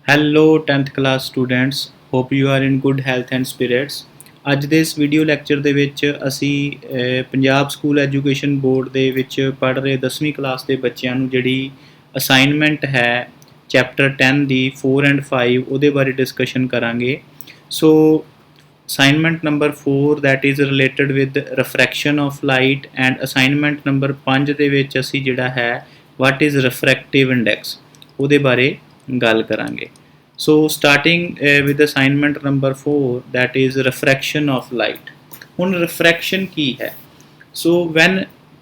Hello 10th class students, hope you are in good health and spirits। ਅੱਜ ਦੇ ਇਸ video lecture ਦੇ ਵਿੱਚ ਅਸੀਂ ਪੰਜਾਬ ਸਕੂਲ ਐਜੂਕੇਸ਼ਨ ਬੋਰਡ ਦੇ ਵਿੱਚ ਪੜ੍ਹ ਰਹੇ 10ਵੀਂ ਕਲਾਸ ਦੇ ਬੱਚਿਆਂ ਨੂੰ ਜਿਹੜੀ ਅਸਾਈਨਮੈਂਟ ਹੈ ਚੈਪਟਰ 10 ਦੀ 4 ਐਂਡ 5 ਉਹਦੇ ਬਾਰੇ ਡਿਸਕਸ਼ਨ ਕਰਾਂਗੇ। So assignment number 4 that is related with refraction of light and assignment number 5 ਦੇ ਵਿੱਚ ਅਸੀਂ ਜਿਹੜਾ ਹੈ what is refractive index ਉਹਦੇ ਬਾਰੇ ਗੱਲ ਕਰਾਂਗੇ। So starting with assignment number 4 that is refraction of light। ਹੁਣ refraction ਕੀ ਹੈ? So when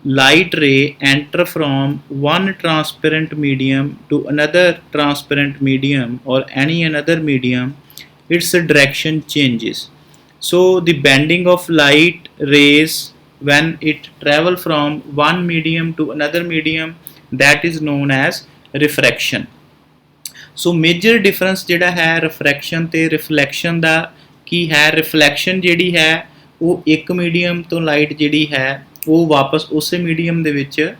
light ray enter from one transparent medium to another transparent medium or any another medium, its direction changes। So the bending of light rays when it travel from one medium to another medium, that is known as refraction। So major difference ਜਿਹੜਾ ਹੈ ਰਿਫਰੈਕਸ਼ਨ ਤੇ reflection ਦਾ ਕੀ ਹੈ? Reflection ਜਿਹੜੀ ਹੈ ਉਹ ਇੱਕ medium ਤੋਂ light ਜਿਹੜੀ ਹੈ ਉਹ ਵਾਪਸ ਉਸੇ ਮੀਡੀਅਮ ਦੇ ਵਿੱਚ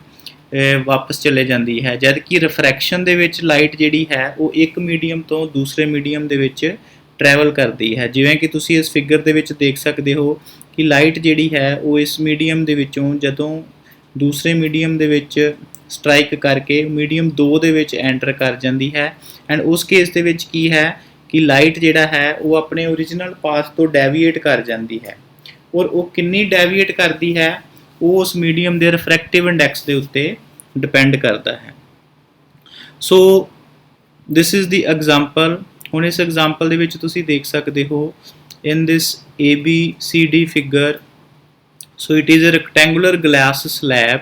ਵਾਪਸ ਚਲੇ ਜਾਂਦੀ ਹੈ, ਜਦ ਕਿ ਰਿਫਰੈਕਸ਼ਨ ਦੇ ਵਿੱਚ ਲਾਈਟ ਜਿਹੜੀ ਹੈ ਉਹ ਇੱਕ ਮੀਡੀਅਮ ਤੋਂ ਦੂਸਰੇ ਮੀਡੀਅਮ ਦੇ ਵਿੱਚ ਟਰੈਵਲ ਕਰਦੀ ਹੈ। ਜਿਵੇਂ ਕਿ ਤੁਸੀਂ ਇਸ ਫਿਗਰ ਦੇ ਵਿੱਚ ਦੇਖ ਸਕਦੇ ਹੋ ਕਿ ਲਾਈਟ ਜਿਹੜੀ ਹੈ ਉਹ ਇਸ ਮੀਡੀਅਮ ਦੇ ਵਿੱਚੋਂ ਜਦੋਂ ਦੂਸਰੇ ਮੀਡੀਅਮ ਦੇ ਵਿੱਚ ਸਟ੍ਰਾਈਕ ਕਰਕੇ ਮੀਡੀਅਮ 2 ਦੇ ਵਿੱਚ ਐਂਟਰ ਕਰ ਜਾਂਦੀ ਹੈ। ਐਂਡ ਉਸ ਕੇਸ ਦੇ ਵਿੱਚ ਕੀ ਹੈ ਕਿ ਲਾਈਟ ਜਿਹੜਾ ਹੈ ਉਹ ਆਪਣੇ ਓਰੀਜਨਲ ਪਾਥ ਤੋਂ ਡੈਵੀਏਟ ਕਰ ਜਾਂਦੀ ਹੈ, ਔਰ ਉਹ ਕਿੰਨੀ ਡੈਵੀਏਟ ਕਰਦੀ ਹੈ ਉਹ ਉਸ ਮੀਡੀਅਮ ਦੇ ਰਿਫਰੈਕਟਿਵ ਇੰਡੈਕਸ ਦੇ ਉੱਤੇ ਡਿਪੈਂਡ ਕਰਦਾ ਹੈ। So this is the example. ਹੁਣ ਇਸ ਐਗਜ਼ਾਮਪਲ ਦੇ ਵਿੱਚ ਤੁਸੀਂ ਦੇਖ ਸਕਦੇ ਹੋ in this ABCD figure, so it is a rectangular glass slab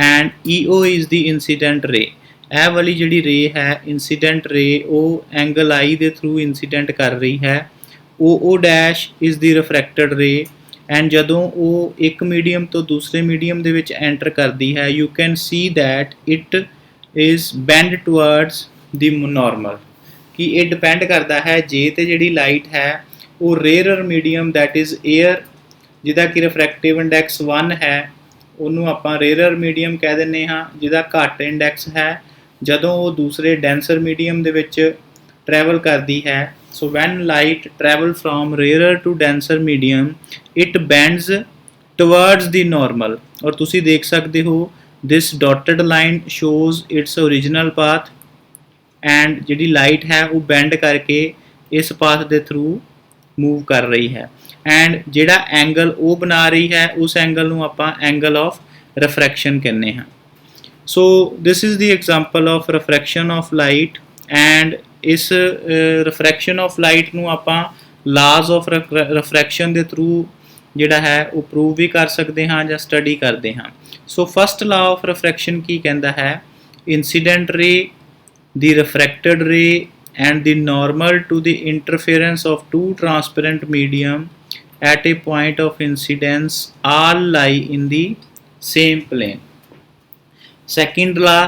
and EO is the incident ray। ਇਹ ਵਾਲੀ ਜਿਹੜੀ ਰੇ ਹੈ ਇੰਸੀਡੈਂਟ ਰੇ ਉਹ ਐਂਗਲ I ਦੇ ਥਰੂ ਇੰਸੀਡੈਂਟ ਕਰ ਰਹੀ ਹੈ। OO ਡੈਸ਼ ਇਜ਼ ਦੀ ਰਿਫਰੈਕਟਡ ਰੇ ਐਂਡ ਜਦੋਂ ਉਹ ਇੱਕ ਮੀਡੀਅਮ ਤੋਂ ਦੂਸਰੇ ਮੀਡੀਅਮ ਦੇ ਵਿੱਚ ਐਂਟਰ ਕਰਦੀ ਹੈ you can see that it is bend towards the normal, ਕਿ ਇਹ ਡਿਪੈਂਡ ਕਰਦਾ ਹੈ ਜੇ ਤੇ ਜਿਹੜੀ ਲਾਈਟ ਹੈ ਉਹ ਰੇਅਰਰ ਮੀਡੀਅਮ ਦੈਟ ਇਜ਼ ਏਅਰ ਜਿਹਦਾ ਕਿ ਰਿਫਰੈਕਟਿਵ ਇੰਡੈਕਸ 1 ਹੈ ਉਹਨੂੰ ਆਪਾਂ ਰੇਅਰਰ ਮੀਡੀਅਮ ਕਹਿ ਦਿੰਦੇ ਹਾਂ, ਜਿਹਦਾ ਘੱਟ ਇੰਡੈਕਸ ਹੈ ਜਦੋਂ ਉਹ ਦੂਸਰੇ ਡੈਂਸਰ ਮੀਡੀਅਮ ਦੇ ਵਿੱਚ ਟਰੈਵਲ ਕਰਦੀ ਹੈ। So when light travel from rarer to denser medium it bends towards the normal, ਔਰ ਤੁਸੀਂ ਦੇਖ ਸਕਦੇ ਹੋ this dotted line shows its original path and ਜਿਹੜੀ ਲਾਈਟ ਹੈ ਉਹ ਬੈਂਡ ਕਰਕੇ ਇਸ ਪਾਥ ਦੇ ਥਰੂ ਮੂਵ ਕਰ ਰਹੀ ਹੈ। ਐਂਡ ਜਿਹੜਾ ਐਂਗਲ ਉਹ ਬਣਾ ਰਹੀ ਹੈ ਉਸ ਐਂਗਲ ਨੂੰ ਆਪਾਂ ਐਂਗਲ ਆਫ ਰਿਫਰੈਕਸ਼ਨ ਕਹਿੰਦੇ ਹਾਂ। So this is the example of refraction of light and ਇਸ ਰਿਫਰੈਕਸ਼ਨ ਆਫ ਲਾਈਟ ਨੂੰ ਆਪਾਂ ਲਾਜ਼ ਆਫ ਰਿਫਰੈਕਸ਼ਨ ਦੇ ਥਰੂ ਜਿਹੜਾ ਹੈ ਉਹ ਪ੍ਰੂਵ ਵੀ ਕਰ ਸਕਦੇ ਹਾਂ ਜਾਂ ਸਟੱਡੀ ਕਰਦੇ ਹਾਂ। ਸੋ ਫਸਟ ਲਾ ਆਫ ਰਿਫਰੈਕਸ਼ਨ ਕੀ ਕਹਿੰਦਾ ਹੈ? ਇੰਸੀਡੈਂਟ ਰੇ, ਦੀ ਰਿਫਰੈਕਟਡ ਰੇ and the normal to the interference of two transparent medium at a point of incidence all lie in the same plane। Second law,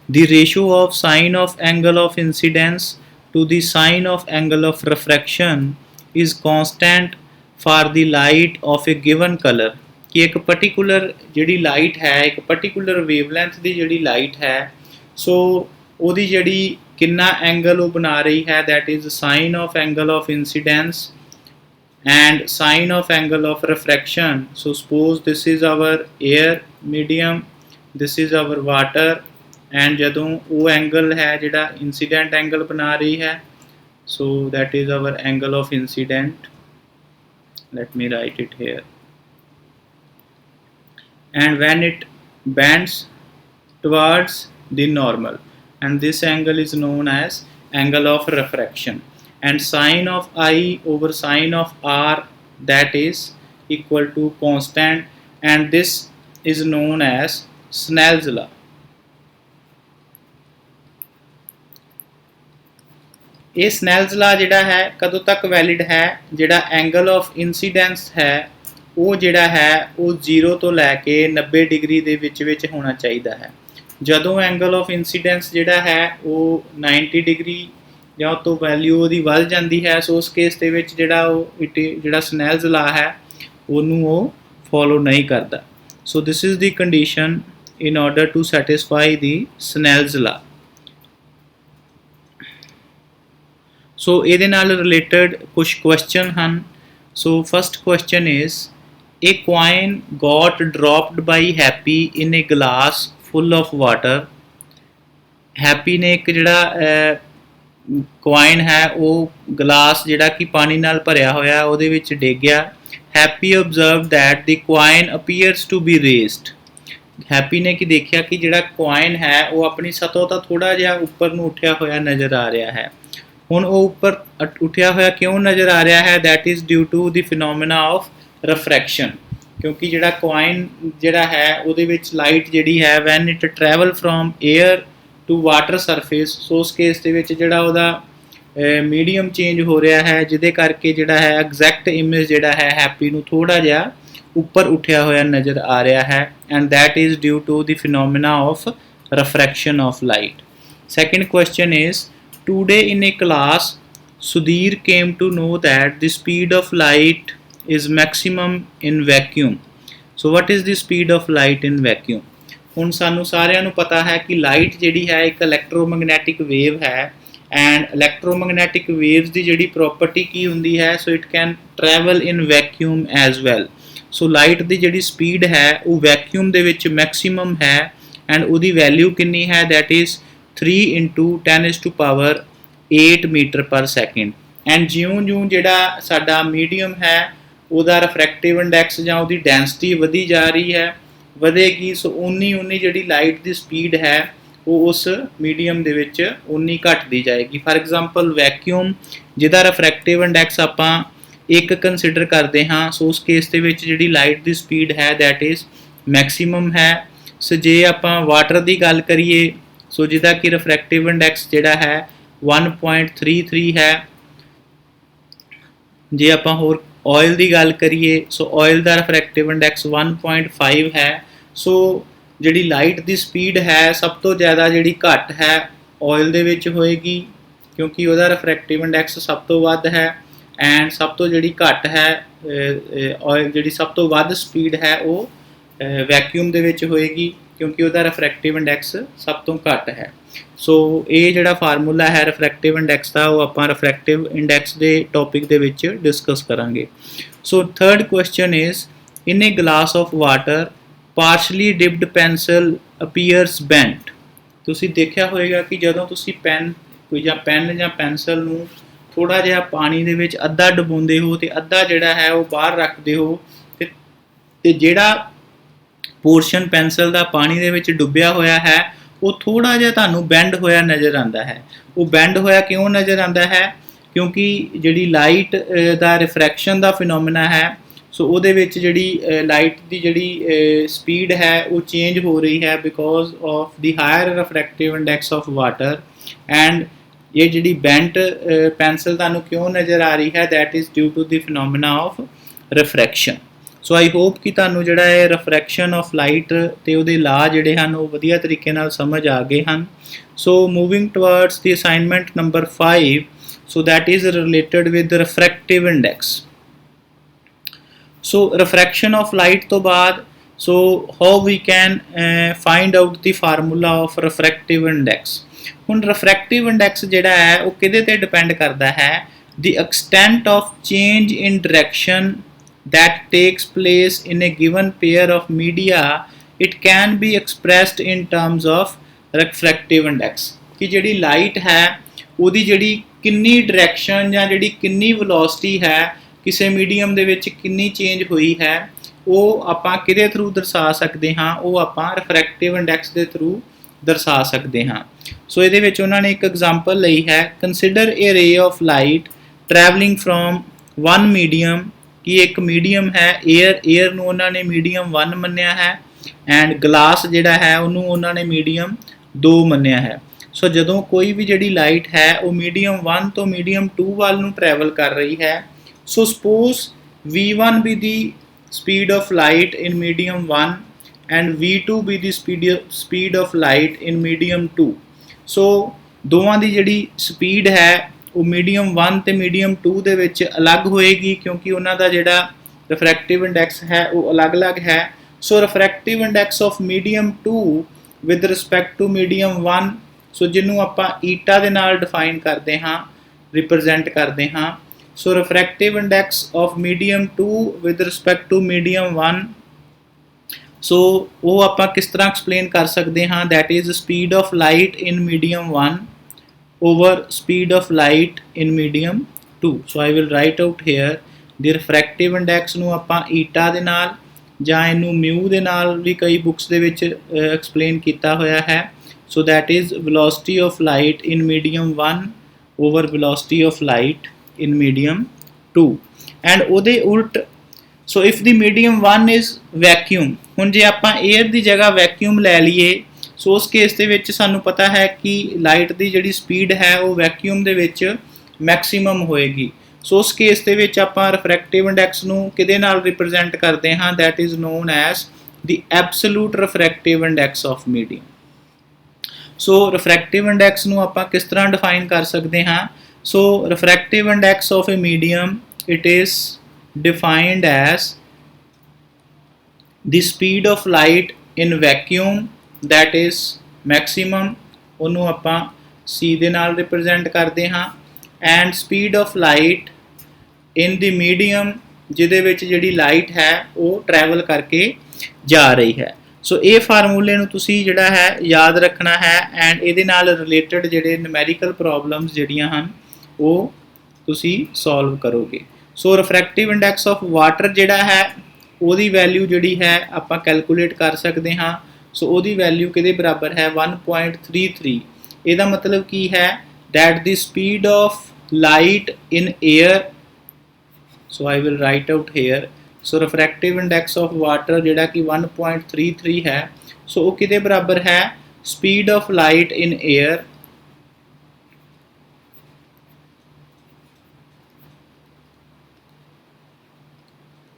the ratio of sine of angle of incidence to the sine of angle of refraction is constant for the light of a given color। कि एक particular ਜਿਹੜੀ light है एक particular wavelength ਦੀ ਜਿਹੜੀ light है so ਉਹਦੀ ਜਿਹੜੀ ਕਿੰਨਾ ਐਂਗਲ ਉਹ ਬਣਾ ਰਹੀ ਹੈ that is sine of angle of incidence and sine of angle of refraction। so suppose this is our air medium, this is our water and ਜਦੋਂ ਉਹ ਐਂਗਲ ਹੈ ਜਿਹੜਾ incident ਐਂਗਲ ਬਣਾ ਰਹੀ ਹੈ so that is our angle of incident। let me write it here। and when it bends towards the normal and this angle is known as angle of refraction and sine of I over sine of R that is equal to constant and this is known as Snell's law। ਇਹ ਸਨੈਲਸ ਲਾ ਜਿਹੜਾ ਹੈ ਕਦੋਂ ਤੱਕ valid ਹੈ? ਜਿਹੜਾ angle of incidence ਹੈ ਉਹ ਜਿਹੜਾ ਹੈ ਉਹ 0 ਤੋਂ ਲੈ ਕੇ 90 ਡਿਗਰੀ ਦੇ ਵਿੱਚ ਹੋਣਾ ਚਾਹੀਦਾ ਹੈ। ਜਦੋਂ ਐਂਗਲ ਆਫ ਇਨਸੀਡੈਂਸ ਜਿਹੜਾ ਹੈ ਉਹ 90 ਡਿਗਰੀ ਜਾਂ ਉਹ ਤੋਂ ਵੈਲਿਊ ਉਹਦੀ ਵੱਧ ਜਾਂਦੀ ਹੈ ਸੋ ਉਸ ਕੇਸ ਦੇ ਵਿੱਚ ਜਿਹੜਾ ਸਨੈਲਸ ਲਾ ਹੈ ਉਹਨੂੰ ਉਹ ਫੋਲੋ ਨਹੀਂ ਕਰਦਾ। So this is the condition in order to satisfy the Snell's law. So ਇਹਦੇ ਨਾਲ ਰਿਲੇਟਡ ਕੁਝ ਕੁਐਸਚਨ ਹਨ। So first question is a coin got dropped by Happy in a glass full of water। Happy ने एक ਜਿਹੜਾ coin ਹੈ ਉਹ glass ਜਿਹੜਾ ਕਿ ਪਾਣੀ ਨਾਲ ਭਰਿਆ ਹੋਇਆ ਉਹਦੇ ਵਿੱਚ ਡਿੱਗ ਗਿਆ। Happy observed that the coin appears to be raised। Happy ਨੇ ਕੀ ਦੇਖਿਆ ਕਿ ਜਿਹੜਾ ਕੋਇਨ ਹੈ ਉਹ ਆਪਣੀ ਸਤਹ ਤੋਂ ਥੋੜਾ ਜਿਹਾ ਉੱਪਰ ਨੂੰ ਉੱਠਿਆ ਹੋਇਆ ਨਜ਼ਰ ਆ ਰਿਹਾ ਹੈ। ਹੁਣ ਉਹ ਉੱਪਰ ਉੱਠਿਆ ਹੋਇਆ ਕਿਉਂ ਨਜ਼ਰ ਆ ਰਿਹਾ ਹੈ? that is due to the phenomena of refraction। ਕਿਉਂਕਿ ਜਿਹੜਾ ਕੋਇਨ ਜਿਹੜਾ ਹੈ ਉਹਦੇ ਵਿੱਚ ਲਾਈਟ ਜਿਹੜੀ ਹੈ when it travel from air to water surface, ਸੋ ਉਸ ਕੇਸ ਦੇ ਵਿੱਚ ਜਿਹੜਾ ਉਹਦਾ ਮੀਡੀਅਮ ਚੇਂਜ ਹੋ ਰਿਹਾ ਹੈ ਜਿਹਦੇ ਕਰਕੇ ਜਿਹੜਾ ਹੈ ਐਗਜ਼ੈਕਟ ਇਮੇਜ ਜਿਹੜਾ ਹੈ ਹੈਪੀ ਨੂੰ ਥੋੜਾ ਜਿਹਾ ਉੱਪਰ ਉੱਠਿਆ ਹੋਇਆ ਨਜ਼ਰ ਆ ਰਿਹਾ ਹੈ and that is due to the phenomena of refraction of light। Second question is today in a class Sudhir came to know that the speed of light is maximum in vacuum। so what is the speed of light in vacuum? ਹੁਣ ਸਾਨੂੰ ਸਾਰਿਆਂ ਨੂੰ ਪਤਾ ਹੈ ਕਿ light ਜਿਹੜੀ ਹੈ ਇੱਕ ਇਲੈਕਟ੍ਰੋਮੈਗਨੈਟਿਕ ਵੇਵ ਹੈ ਐਂਡ ਇਲੈਕਟ੍ਰੋਮੈਗਨੈਟਿਕ ਵੇਵਸ ਦੀ ਜਿਹੜੀ ਪ੍ਰੋਪਰਟੀ ਕੀ ਹੁੰਦੀ ਹੈ? So it can travel in vacuum as well. So light ਦੀ ਜਿਹੜੀ ਸਪੀਡ ਹੈ ਉਹ ਵੈਕਿਊਮ ਦੇ ਵਿੱਚ ਮੈਕਸਿਮਮ ਹੈ ਐਂਡ ਉਹਦੀ ਵੈਲਿਊ ਕਿੰਨੀ ਹੈ? That is 3 × 10⁸ metre per second. And ਜਿਉਂ ਜਿਹੜਾ ਸਾਡਾ ਮੀਡੀਅਮ ਹੈ ਉਹਦਾ ਰਿਫਰੈਕਟਿਵ ਇੰਡੈਕਸ ਜਾਂ ਉਹਦੀ ਡੈਂਸਿਟੀ ਵਧੀ ਜਾ ਰਹੀ ਹੈ ਵਧੇਗੀ, ਸੋ ਉਨੀ ਜਿਹੜੀ ਲਾਈਟ ਦੀ ਸਪੀਡ ਹੈ ਉਹ ਉਸ ਮੀਡੀਅਮ ਦੇ ਵਿੱਚ ਉਨੀ ਘਟਦੀ ਜਾਏਗੀ। ਫਾਰ ਐਗਜ਼ਾਮਪਲ ਵੈਕਿਊਮ ਜਿਹਦਾ ਰਿਫਰੈਕਟਿਵ ਇੰਡੈਕਸ ਆਪਾਂ 1 ਕੰਸੀਡਰ ਕਰਦੇ ਹਾਂ, ਸੋ ਉਸ ਕੇਸ ਦੇ ਵਿੱਚ ਜਿਹੜੀ ਲਾਈਟ ਦੀ ਸਪੀਡ ਹੈ ਦੈਟ ਇਜ਼ ਮੈਕਸਿਮਮ ਹੈ। ਸੋ ਜੇ ਆਪਾਂ ਵਾਟਰ ਦੀ ਗੱਲ ਕਰੀਏ ਸੋ ਜਿਹਦਾ ਕਿ ਰਿਫਰੈਕਟਿਵ ਇੰਡੈਕਸ ਜਿਹੜਾ ਹੈ 1.33 ਹੈ। ਜੇ ਆਪਾਂ ਹੋਰ ਆਇਲ ਦੀ ਗੱਲ ਕਰੀਏ ਸੋ ਆਇਲ ਦਾ ਰਿਫਰੈਕਟਿਵ ਇੰਡੈਕਸ 1.5 ਹੈ। ਸੋ ਜਿਹੜੀ ਲਾਈਟ ਦੀ ਸਪੀਡ ਹੈ ਸਭ ਤੋਂ ਜ਼ਿਆਦਾ ਜਿਹੜੀ ਘੱਟ ਹੈ ਆਇਲ ਦੇ ਵਿੱਚ ਹੋਏਗੀ ਕਿਉਂਕਿ ਉਹਦਾ ਰਿਫਰੈਕਟਿਵ ਇੰਡੈਕਸ ਸਭ ਤੋਂ ਵੱਧ ਹੈ ਐਂਡ ਸਭ ਤੋਂ ਜਿਹੜੀ ਘੱਟ ਹੈ ਆਇਲ ਜਿਹੜੀ ਸਭ ਤੋਂ ਵੱਧ ਸਪੀਡ ਹੈ ਉਹ ਵੈਕਿਊਮ ਦੇ ਵਿੱਚ ਹੋਏਗੀ ਕਿਉਂਕਿ ਉਹਦਾ ਰਿਫਰੈਕਟਿਵ ਇੰਡੈਕਸ ਸਭ ਤੋਂ ਘੱਟ ਹੈ। ਸੋ ਇਹ ਜਿਹੜਾ ਫਾਰਮੂਲਾ ਹੈ ਰਿਫਰੈਕਟਿਵ ਇੰਡੈਕਸ ਦਾ ਉਹ ਆਪਾਂ ਰਿਫਰੈਕਟਿਵ ਇੰਡੈਕਸ ਦੇ ਟੌਪਿਕ ਦੇ ਵਿੱਚ ਡਿਸਕਸ ਕਰਾਂਗੇ। So third question is in a glass of water partially dipped pencil appears bent. ਤੁਸੀਂ ਦੇਖਿਆ ਹੋਏਗਾ ਕਿ ਜਦੋਂ ਤੁਸੀਂ ਪੈਨ ਜਾਂ ਪੈਨਸਲ ਨੂੰ ਥੋੜਾ ਜਿਹਾ ਪਾਣੀ ਦੇ ਵਿੱਚ ਅੱਧਾ ਡੁਬੋਂਦੇ ਹੋ ਤੇ ਅੱਧਾ ਜਿਹੜਾ ਹੈ ਉਹ ਬਾਹਰ ਰੱਖਦੇ ਹੋ ਤੇ ਜਿਹੜਾ ਪੋਰਸ਼ਨ ਪੈਨਸਲ ਦਾ ਪਾਣੀ ਦੇ ਵਿੱਚ ਡੁੱਬਿਆ ਹੋਇਆ ਹੈ ਉਹ ਥੋੜਾ ਜਿਹਾ ਤੁਹਾਨੂੰ ਬੈਂਡ ਹੋਇਆ ਨਜ਼ਰ ਆਉਂਦਾ ਹੈ। ਉਹ ਬੈਂਡ ਹੋਇਆ ਕਿਉਂ ਨਜ਼ਰ ਆਉਂਦਾ ਹੈ? ਕਿਉਂਕਿ ਜਿਹੜੀ ਲਾਈਟ ਦਾ ਰਿਫਰੈਕਸ਼ਨ ਦਾ ਫਿਨੋਮੀਨਾ ਹੈ ਸੋ ਉਹਦੇ ਵਿੱਚ ਜਿਹੜੀ ਲਾਈਟ ਦੀ ਜਿਹੜੀ ਸਪੀਡ ਹੈ ਉਹ ਚੇਂਜ ਹੋ ਰਹੀ ਹੈ because of the higher refractive index of water and ਇਹ ਜਿਹੜੀ ਬੈਂਟ ਪੈਨਸਲ ਤੁਹਾਨੂੰ ਕਿਉਂ ਨਜ਼ਰ ਆ ਰਹੀ ਹੈ? That is due to the ਫਿਨੋਮੀਨਾ of ਰਿਫਰੈਕਸ਼ਨ। So I hope ਕਿ ਤੁਹਾਨੂੰ ਜਿਹੜਾ ਹੈ ਰਿਫਰੈਕਸ਼ਨ ਆਫ ਲਾਈਟ ਤੇ ਉਹਦੇ ਲਾ ਜਿਹੜੇ ਹਨ ਉਹ ਵਧੀਆ ਤਰੀਕੇ ਨਾਲ ਸਮਝ ਆ ਗਏ ਹਨ। So moving towards the assignment number 5 so that is related with refractive index. So refraction of light ਤੋਂ ਬਾਅਦ so how we can find out the formula of refractive index. ਹੁਣ ਰਿਫਰੈਕਟਿਵ ਇੰਡੈਕਸ ਜਿਹੜਾ ਹੈ ਉਹ ਕਿਹਦੇ ਤੇ ਡਿਪੈਂਡ ਕਰਦਾ ਹੈ? The extent of change in direction that takes place in a given pair of media, it can be expressed in terms of refractive index। ਕਿ ਜਿਹੜੀ ਲਾਈਟ ਹੈ ਉਹਦੀ ਜਿਹੜੀ ਕਿੰਨੀ ਡਾਇਰੈਕਸ਼ਨ ਜਾਂ ਜਿਹੜੀ ਕਿੰਨੀ ਵੈਲੋਸਿਟੀ ਹੈ ਕਿਸੇ ਮੀਡੀਅਮ ਦੇ ਵਿੱਚ ਕਿੰਨੀ ਚੇਂਜ ਹੋਈ ਹੈ ਉਹ ਆਪਾਂ ਕਿਹਦੇ ਥਰੂ ਦਰਸਾ ਸਕਦੇ ਹਾਂ? ਉਹ ਆਪਾਂ ਰਿਫਰੈਕਟਿਵ ਇੰਡੈਕਸ ਦੇ ਥਰੂ ਦਰਸਾ ਸਕਦੇ ਹਾਂ। ਸੋ ਇਹਦੇ ਵਿੱਚ ਉਹਨਾਂ ਨੇ ਇੱਕ ਐਗਜ਼ਾਮਪਲ ਲਈ ਹੈ ਕੰਸੀਡਰ ਏ ਰੇ of light travelling from one medium ਕਿ ਇੱਕ ਮੀਡੀਅਮ ਹੈ 에ਅਰ ਨੂੰ ਉਹਨਾਂ ਨੇ ਮੀਡੀਅਮ 1 ਮੰਨਿਆ ਹੈ ਐਂਡ ਗਲਾਸ ਜਿਹੜਾ ਹੈ ਉਹਨੂੰ ਉਹਨਾਂ ਨੇ ਮੀਡੀਅਮ 2 ਮੰਨਿਆ ਹੈ। ਸੋ ਜਦੋਂ ਕੋਈ ਵੀ ਜਿਹੜੀ ਲਾਈਟ ਹੈ ਉਹ ਮੀਡੀਅਮ 1 ਤੋਂ ਮੀਡੀਅਮ 2 ਵੱਲ ਨੂੰ ਟਰੈਵਲ ਕਰ ਰਹੀ ਹੈ ਸੋ suppose v1 be the speed of light in medium 1 and v2 be the speed of light in medium 2। ਸੋ ਦੋਵਾਂ ਦੀ ਜਿਹੜੀ ਸਪੀਡ ਹੈ ਉਹ ਮੀਡੀਅਮ 1 ਤੇ ਮੀਡੀਅਮ 2 ਦੇ ਵਿੱਚ ਅਲੱਗ ਹੋਏਗੀ ਕਿਉਂਕਿ ਉਹਨਾਂ ਦਾ ਜਿਹੜਾ ਰਿਫਰੈਕਟਿਵ ਇੰਡੈਕਸ ਹੈ ਉਹ ਅਲੱਗ-ਅਲੱਗ ਹੈ। So refractive index of medium 2 with respect to medium 1 so ਜਿਹਨੂੰ ਆਪਾਂ ਈਟਾ ਦੇ ਨਾਲ ਡਿਫਾਈਨ ਕਰਦੇ ਹਾਂ ਰਿਪਰੈਜ਼ੈਂਟ ਕਰਦੇ ਹਾਂ। So refractive index of medium 2 with respect to medium 1, so ਉਹ ਆਪਾਂ ਕਿਸ ਤਰ੍ਹਾਂ ਐਕਸਪਲੇਨ ਕਰ ਸਕਦੇ ਹਾਂ, that is speed of light in medium 1 over speed of light in medium 2। So I will write out here the refractive index ਨੂੰ ਆਪਾਂ ਈਟਾ ਦੇ ਨਾਲ ਜਾਂ ਇਹਨੂੰ ਮਿਊ ਦੇ ਨਾਲ ਵੀ ਕਈ ਬੁੱਕਸ ਦੇ ਵਿੱਚ ਐਕਸਪਲੇਨ ਕੀਤਾ ਹੋਇਆ ਹੈ। ਸੋ that is velocity of light in medium 1 over velocity of light in medium 2। And ਉਹਦੇ ਉਲਟ, ਸੋ if the medium 1 is vacuum, ਹੁਣ ਜੇ ਆਪਾਂ 에ਅਰ ਦੀ ਜਗ੍ਹਾ ਵੈਕਿਊਮ ਲੈ ਲਈਏ, ਸੋ ਉਸ ਕੇਸ ਦੇ ਵਿੱਚ ਸਾਨੂੰ ਪਤਾ ਹੈ ਕਿ ਲਾਈਟ ਦੀ ਜਿਹੜੀ ਸਪੀਡ ਹੈ ਉਹ ਵੈਕਿਊਮ ਦੇ ਵਿੱਚ ਮੈਕਸਿਮਮ ਹੋਏਗੀ। ਸੋ ਉਸ ਕੇਸ ਦੇ ਵਿੱਚ ਆਪਾਂ ਰਿਫਰੈਕਟਿਵ ਇੰਡੈਕਸ ਨੂੰ ਕਿਹਦੇ ਨਾਲ ਰਿਪਰੈਜ਼ੈਂਟ ਕਰਦੇ ਹਾਂ, that is known as the absolute refractive index of medium. So refractive index ਨੂੰ ਆਪਾਂ ਕਿਸ ਤਰ੍ਹਾਂ ਡਿਫਾਈਨ ਕਰ ਸਕਦੇ ਹਾਂ, so refractive index of a medium, it is defined as the speed of light in vacuum that is maximum, ਉਹਨੂੰ ਆਪਾਂ c ਦੇ ਨਾਲ ਰਿਪਰੈਜ਼ੈਂਟ ਕਰਦੇ ਹਾਂ, and speed of light in the medium ਜਿਹਦੇ ਵਿੱਚ ਜਿਹੜੀ ਲਾਈਟ ਹੈ ਉਹ ਟਰੈਵਲ ਕਰਕੇ ਜਾ ਰਹੀ ਹੈ। ਸੋ ਇਹ ਫਾਰਮੂਲੇ ਨੂੰ ਤੁਸੀਂ ਜਿਹੜਾ ਹੈ ਯਾਦ ਰੱਖਣਾ ਹੈ, ਐਂਡ ਇਹਦੇ ਨਾਲ ਰਿਲੇਟਡ ਜਿਹੜੇ ਨਿਊਮੈਰੀਕਲ ਪ੍ਰੋਬਲਮਸ ਜਿਹੜੀਆਂ ਹਨ ਉਹ ਤੁਸੀਂ ਸੋਲਵ ਕਰੋਗੇ। ਸੋ ਰਿਫਰੈਕਟਿਵ ਇੰਡੈਕਸ ਆਫ ਵਾਟਰ ਜਿਹੜਾ ਹੈ ਉਹਦੀ ਵੈਲਿਊ ਜਿਹੜੀ ਹੈ ਆਪਾਂ ਕੈਲਕੂਲੇਟ ਕਰ ਸਕਦੇ ਹਾਂ। ਸੋ ਉਹਦੀ ਵੈਲਿਊ ਕਿਹਦੇ ਬਰਾਬਰ ਹੈ, 1.33। ਇਹਦਾ ਮਤਲਬ ਕੀ ਹੈ, that the speed of light in air, so I will write out here. So refractive index of water ਜਿਹੜਾ ਕਿ 1.33 ਹੈ, ਸੋ ਉਹ ਕਿਹਦੇ ਬਰਾਬਰ ਹੈ, speed of light in air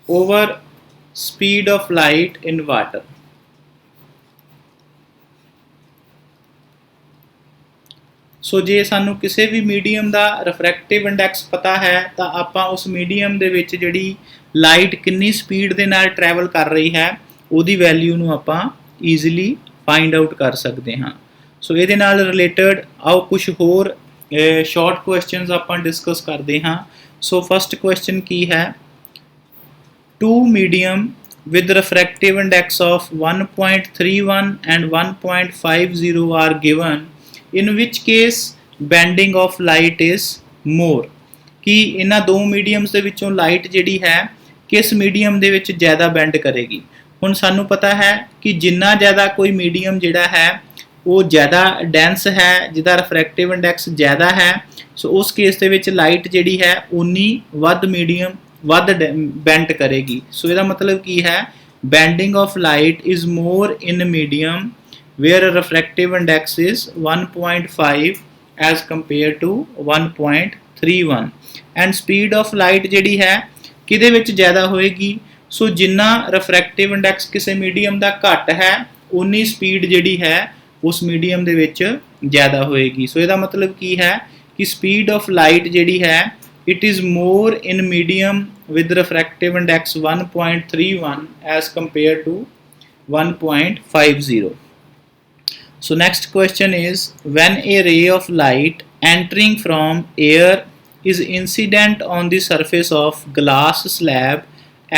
over speed of light in water। So ਜੇ ਸਾਨੂੰ ਕਿਸੇ ਵੀ ਮੀਡੀਅਮ ਦਾ ਰਿਫਰੈਕਟਿਵ ਇੰਡੈਕਸ ਪਤਾ ਹੈ ਤਾਂ ਆਪਾਂ ਉਸ ਮੀਡੀਅਮ ਦੇ ਵਿੱਚ ਜਿਹੜੀ ਲਾਈਟ ਕਿੰਨੀ ਸਪੀਡ ਦੇ ਨਾਲ ਟਰੈਵਲ ਕਰ ਰਹੀ ਹੈ ਉਹਦੀ ਵੈਲਿਊ ਨੂੰ ਆਪਾਂ ਈਜ਼ੀਲੀ ਫਾਈਂਡ ਆਊਟ ਕਰ ਸਕਦੇ ਹਾਂ। ਸੋ ਇਹਦੇ ਨਾਲ ਰਿਲੇਟਡ ਆਓ ਕੁਝ ਹੋਰ ਸ਼ਾਰਟ ਕੁਐਸਚਨਸ ਆਪਾਂ ਡਿਸਕਸ ਕਰਦੇ ਹਾਂ। ਸੋ ਫਸਟ ਕੁਐਸਚਨ ਕੀ ਹੈ, two medium with refractive index of 1.31 and 1.50 are given, in which case bending of light is more। ਕਿ ਇਹਨਾਂ ਦੋ ਮੀਡੀਅਮਸ ਦੇ ਵਿੱਚੋਂ ਲਾਈਟ ਜਿਹੜੀ ਹੈ ਕਿਸ ਮੀਡੀਅਮ ਦੇ ਵਿੱਚ ਜ਼ਿਆਦਾ ਬੈਂਡ ਕਰੇਗੀ। ਹੁਣ ਸਾਨੂੰ ਪਤਾ ਹੈ ਕਿ ਜਿੰਨਾ ਜ਼ਿਆਦਾ ਕੋਈ ਮੀਡੀਅਮ ਜਿਹੜਾ ਹੈ ਉਹ ਜ਼ਿਆਦਾ ਡੈਂਸ ਹੈ, ਜਿਹਦਾ ਰਿਫਰੈਕਟਿਵ ਇੰਡੈਕਸ ਜ਼ਿਆਦਾ ਹੈ, ਸੋ ਉਸ ਕੇਸ ਦੇ ਵਿੱਚ ਲਾਈਟ ਜਿਹੜੀ ਹੈ ਉਨੀ ਵੱਧ ਬੈਂਡ ਕਰੇਗੀ। ਸੋ ਇਹਦਾ ਮਤਲਬ ਕੀ ਹੈ, bending of light is more in medium where refractive index is 1.5 as compare to 1.31, and speed of light ਜਿਹੜੀ ਹੈ ਕਿਹਦੇ ਵਿੱਚ ਜ਼ਿਆਦਾ ਹੋਏਗੀ, ਸੋ ਜਿੰਨਾ ਰਿਫਰੈਕਟਿਵ ਇੰਡੈਕਸ ਕਿਸੇ ਮੀਡੀਅਮ ਦਾ ਘੱਟ ਹੈ ਉਨੀ ਸਪੀਡ ਜਿਹੜੀ ਹੈ ਉਸ ਮੀਡੀਅਮ ਦੇ ਵਿੱਚ ਜ਼ਿਆਦਾ ਹੋਏਗੀ। ਸੋ ਇਹਦਾ ਮਤਲਬ ਕੀ ਹੈ ਕਿ ਸਪੀਡ ਆਫ ਲਾਈਟ ਜਿਹੜੀ ਹੈ it is more in medium with refractive index 1.31 as compared to 1.50. So next question is, when a ray of light entering from air is incident on the surface of glass slab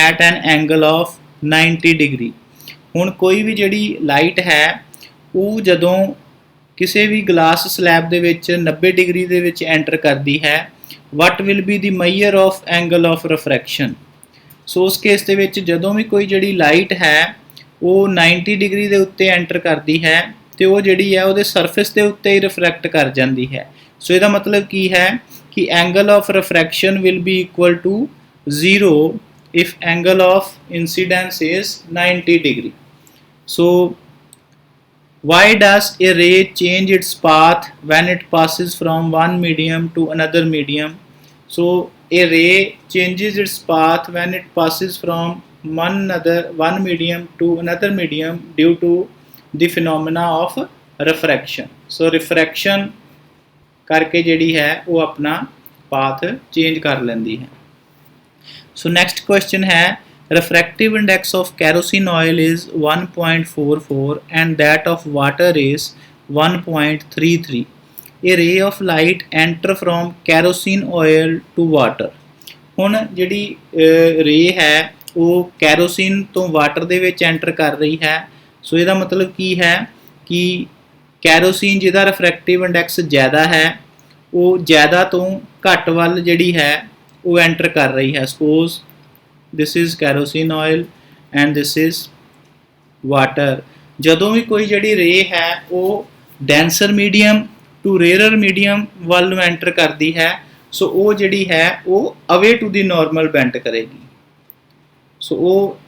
at an angle of 90 degree। ਹੁਣ ਕੋਈ ਵੀ ਜਿਹੜੀ light ਹੈ ਉਹ ਜਦੋਂ ਕਿਸੇ ਵੀ glass slab ਦੇ ਵਿੱਚ 90 degree ਦੇ ਵਿੱਚ ਐਂਟਰ ਕਰਦੀ ਹੈ, what will be the measure of angle of refraction। ਸੋ ਉਸ ਕੇਸ ਦੇ ਵਿੱਚ ਜਦੋਂ ਵੀ ਕੋਈ ਜਿਹੜੀ ਲਾਈਟ ਹੈ ਉਹ 90 ਡਿਗਰੀ ਦੇ ਉੱਤੇ ਐਂਟਰ ਕਰਦੀ ਹੈ ਤੇ ਉਹ ਜਿਹੜੀ ਹੈ ਉਹਦੇ ਸਰਫੇਸ ਦੇ ਉੱਤੇ ਹੀ ਰਿਫਰੈਕਟ ਕਰ ਜਾਂਦੀ ਹੈ। ਸੋ ਇਹਦਾ ਮਤਲਬ ਕੀ ਹੈ ਕਿ angle of refraction will be equal to 0 if angle of incidence is 90 degree। So why does a ray change its path when it passes from one medium to another medium? So a ray changes its path when it passes from one medium to another medium due to the phenomena of refraction। So refraction ਕਰਕੇ ਜਿਹੜੀ ਹੈ ਉਹ ਆਪਣਾ path change ਕਰ ਲੈਂਦੀ ਹੈ। So next question ਹੈ, refractive index of kerosene oil is 1.44 and that of water is 1.33। a ray of light enter from kerosene oil to water। ਹੁਣ ਜਿਹੜੀ ਰੇ ਹੈ ਉਹ ਕੈਰੋਸਿਨ ਤੋਂ ਵਾਟਰ ਦੇ ਵਿੱਚ ਐਂਟਰ ਕਰ ਰਹੀ ਹੈ। ਸੋ ਇਹਦਾ ਮਤਲਬ ਕੀ ਹੈ ਕਿ ਕੈਰੋਸਿਨ ਜਿਹਦਾ ਰਿਫਰੈਕਟਿਵ ਇੰਡੈਕਸ ਜ਼ਿਆਦਾ ਹੈ ਉਹ ਜ਼ਿਆਦਾ ਤੋਂ ਘੱਟ ਵੱਲ ਜਿਹੜੀ ਹੈ ਉਹ ਐਂਟਰ ਕਰ ਰਹੀ ਹੈ। Suppose this is kerosene oil and this is water. ਜਦੋਂ ਵੀ ਕੋਈ ਜਿਹੜੀ ਰੇ ਹੈ ਉਹ denser medium to rarer medium ਵੱਲ ਨੂੰ ਐਂਟਰ ਕਰਦੀ ਹੈ, ਸੋ ਉਹ ਜਿਹੜੀ ਹੈ ਉਹ ਅਵੇ ਟੂ ਦੀ ਨੋਰਮਲ ਬੈਂਟ ਕਰੇਗੀ। ਸੋ ਉਹ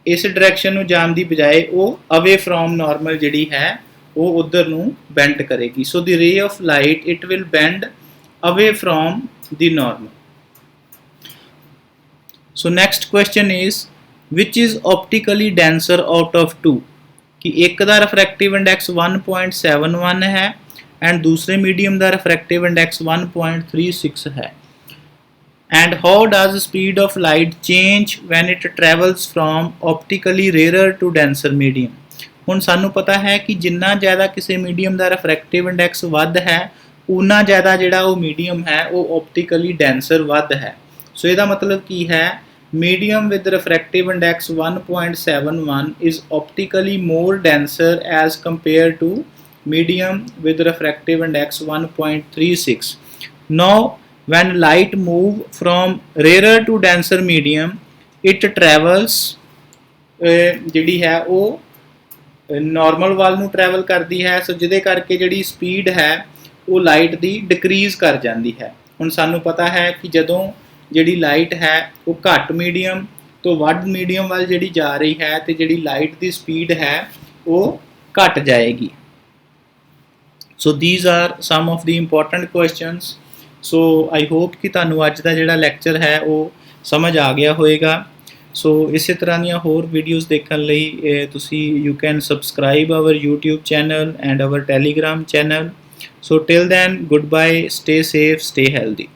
ਇਸ ਡਾਇਰੈਕਸ਼ਨ ਨੂੰ ਜਾਣ ਦੀ ਬਜਾਏ ਉਹ ਅਵੇ ਫਰੋਮ ਨੋਰਮਲ ਜਿਹੜੀ ਹੈ ਉਹ ਉਧਰ ਨੂੰ ਬੈਂਟ ਕਰੇਗੀ। So the ray of light it will bend away from the normal. So next question is which is optically denser out of two, कि एक ਦਾ refractive index 1.71 है and दूसरे medium ਦਾ refractive index 1.36 है। And how does speed of light change when it travels from optically rarer to denser medium? ਹੁਣ ਸਾਨੂੰ ਪਤਾ ਹੈ ਕਿ ਜਿੰਨਾ ਜ਼ਿਆਦਾ ਕਿਸੇ ਮੀਡੀਅਮ ਦਾ ਰਿਫਰੈਕਟਿਵ ਇੰਡੈਕਸ ਵੱਧ ਹੈ ਉਨਾ ਜ਼ਿਆਦਾ ਜਿਹੜਾ ਉਹ ਮੀਡੀਅਮ ਹੈ ਉਹ ਆਪਟੀਕਲੀ ਡੈਂਸਰ ਵੱਧ ਹੈ। ਸੋ ਇਹਦਾ ਮਤਲਬ ਕੀ ਹੈ, medium with refractive index 1.71 is optically more denser as compared to medium with refractive index 1.36. Now when light move from rarer to denser medium it travels ਜਿਹੜੀ ਹੈ ਉਹ ਨਾਰਮਲ ਵੱਲ ਨੂੰ ਟਰੈਵਲ ਕਰਦੀ ਹੈ। ਸੋ ਜਿਹਦੇ ਕਰਕੇ ਜਿਹੜੀ ਸਪੀਡ ਹੈ ਉਹ ਲਾਈਟ ਦੀ ਡਿਕਰੀਜ਼ ਕਰ ਜਾਂਦੀ ਹੈ। ਹੁਣ ਸਾਨੂੰ ਪਤਾ ਹੈ ਕਿ ਜਦੋਂ ਜਿਹੜੀ ਲਾਈਟ ਹੈ ਉਹ ਘੱਟ ਮੀਡੀਅਮ ਤੋਂ ਵੱਧ ਮੀਡੀਅਮ ਵੱਲ ਜਿਹੜੀ ਜਾ ਰਹੀ ਹੈ ਤੇ ਜਿਹੜੀ ਲਾਈਟ ਦੀ ਸਪੀਡ ਹੈ ਉਹ ਘਟ ਜਾਏਗੀ। So these are some of the important questions. So I hope ਕਿ ਤੁਹਾਨੂੰ ਅੱਜ ਦਾ ਜਿਹੜਾ ਲੈਕਚਰ ਹੈ ਉਹ ਸਮਝ ਆ ਗਿਆ ਹੋਵੇਗਾ। ਸੋ ਇਸੇ ਤਰ੍ਹਾਂ ਦੀਆਂ ਹੋਰ ਵੀਡੀਓਜ਼ ਦੇਖਣ ਲਈ ਤੁਸੀਂ you can subscribe our YouTube channel and our Telegram channel. So till then goodbye, stay safe, stay healthy.